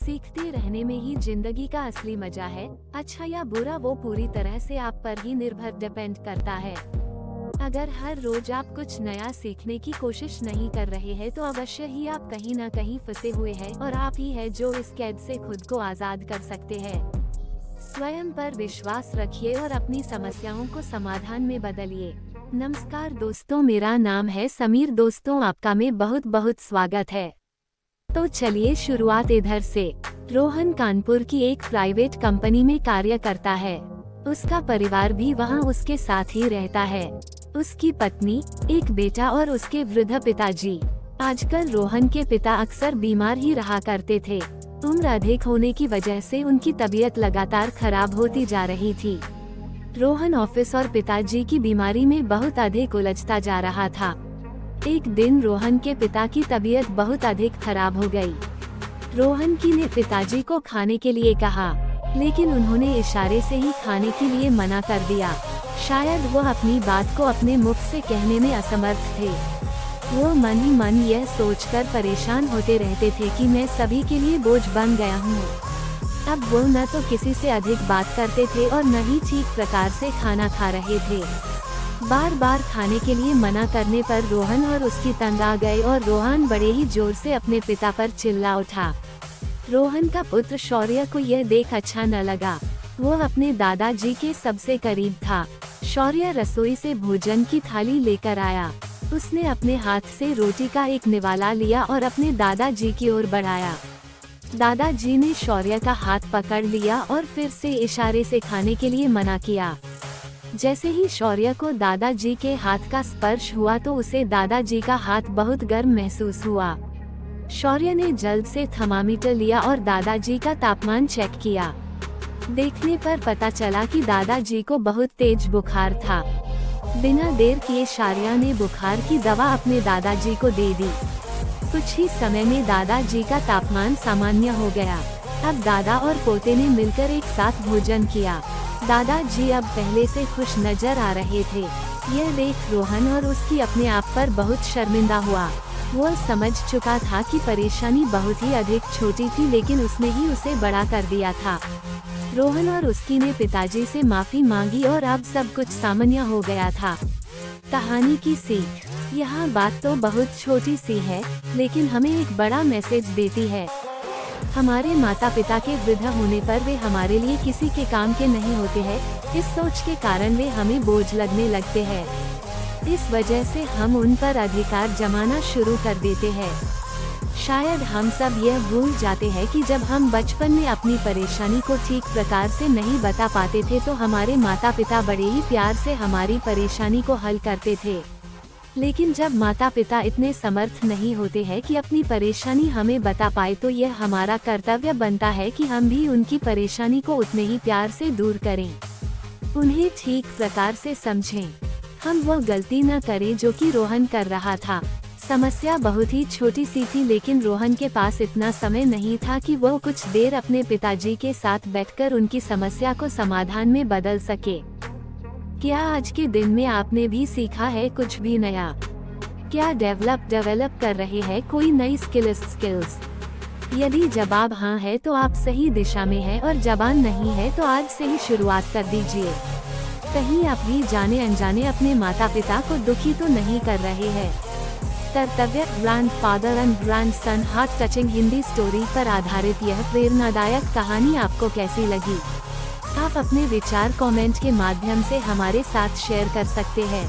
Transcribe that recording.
सीखते रहने में ही जिंदगी का असली मजा है। अच्छा या बुरा वो पूरी तरह से आप पर ही निर्भर डिपेंड करता है। अगर हर रोज आप कुछ नया सीखने की कोशिश नहीं कर रहे हैं तो अवश्य ही आप कहीं न कहीं फंसे हुए हैं और आप ही है जो इस कैद से खुद को आजाद कर सकते हैं। स्वयं पर विश्वास रखिए और अपनी समस्याओं को समाधान में बदलिए। नमस्कार दोस्तों, मेरा नाम है समीर। दोस्तों, आपका में बहुत बहुत स्वागत है। तो चलिए शुरुआत इधर से। रोहन कानपुर की एक प्राइवेट कंपनी में कार्य करता है। उसका परिवार भी वहां उसके साथ ही रहता है। उसकी पत्नी, एक बेटा और उसके वृद्ध पिताजी। आजकल रोहन के पिता अक्सर बीमार ही रहा करते थे। उम्र अधिक होने की वजह से उनकी तबीयत लगातार खराब होती जा रही थी। रोहन ऑफिस और पिताजी की बीमारी में बहुत अधिक उलझता जा रहा था। एक दिन रोहन के पिता की तबीयत बहुत अधिक खराब हो गई। रोहन की ने पिताजी को खाने के लिए कहा, लेकिन उन्होंने इशारे से ही खाने के लिए मना कर दिया। शायद वो अपनी बात को अपने मुख से कहने में असमर्थ थे। वो मन ही मन यह सोचकर परेशान होते रहते थे कि मैं सभी के लिए बोझ बन गया हूँ। अब वो न तो किसी से अधिक बात करते थे और न ही ठीक प्रकार से खाना खा रहे थे। बार बार खाने के लिए मना करने पर रोहन और उसकी तंग आ गए और रोहन बड़े ही जोर से अपने पिता पर चिल्ला उठा। रोहन का पुत्र शौर्य को यह देख अच्छा न लगा। वो अपने दादाजी के सबसे करीब था। शौर्य रसोई से भोजन की थाली लेकर आया। उसने अपने हाथ से रोटी का एक निवाला लिया और अपने दादाजी की ओर बढ़ाया। दादाजी ने शौर्य का हाथ पकड़ लिया और फिर से इशारे से खाने के लिए मना किया। जैसे ही शौर्य को दादाजी के हाथ का स्पर्श हुआ तो उसे दादाजी का हाथ बहुत गर्म महसूस हुआ। शौर्य ने जल्द से थर्मामीटर लिया और दादाजी का तापमान चेक किया। देखने पर पता चला कि दादाजी को बहुत तेज बुखार था। बिना देर किए शौर्य ने बुखार की दवा अपने दादाजी को दे दी। कुछ ही समय में दादाजी का तापमान सामान्य हो गया। अब दादा और पोते ने मिलकर एक साथ भोजन किया। दादाजी अब पहले से खुश नजर आ रहे थे। यह देख रोहन और उसकी अपने आप पर बहुत शर्मिंदा हुआ। वो समझ चुका था कि परेशानी बहुत ही अधिक छोटी थी, लेकिन उसने ही उसे बड़ा कर दिया था। रोहन और उसकी ने पिताजी से माफी मांगी और अब सब कुछ सामान्य हो गया था। कहानी की सीख। यहाँ बात तो बहुत छोटी सी है, लेकिन हमें एक बड़ा मैसेज देती है। हमारे माता पिता के वृद्ध होने पर वे हमारे लिए किसी के काम के नहीं होते हैं। इस सोच के कारण वे हमें बोझ लगने लगते हैं। इस वजह से हम उन पर अधिकार जमाना शुरू कर देते हैं। शायद हम सब यह भूल जाते हैं कि जब हम बचपन में अपनी परेशानी को ठीक प्रकार से नहीं बता पाते थे तो हमारे माता पिता बड़े ही प्यार से हमारी परेशानी को हल करते थे। लेकिन जब माता पिता इतने समर्थ नहीं होते हैं कि अपनी परेशानी हमें बता पाए तो यह हमारा कर्तव्य बनता है कि हम भी उनकी परेशानी को उतने ही प्यार से दूर करें, उन्हें ठीक प्रकार से समझें। हम वह गलती न करें जो कि रोहन कर रहा था। समस्या बहुत ही छोटी सी थी, लेकिन रोहन के पास इतना समय नहीं था कि वह कुछ देर अपने पिताजी के साथ बैठकर उनकी समस्या को समाधान में बदल सके। क्या आज के दिन में आपने भी सीखा है कुछ भी नया? क्या डेवलप कर रहे हैं कोई नई स्किल्स? यदि जवाब हाँ है तो आप सही दिशा में हैं, और जवाब नहीं है तो आज से ही शुरुआत कर दीजिए। कहीं आप भी जाने अनजाने अपने माता पिता को दुखी तो नहीं कर रहे हैं। कर्तव्य, grandfather and grandson heart touching Hindi story पर आधारित यह प्रेरणादायक कहानी आपको कैसी लगी? आप अपने विचार कमेंट के माध्यम से हमारे साथ शेयर कर सकते हैं।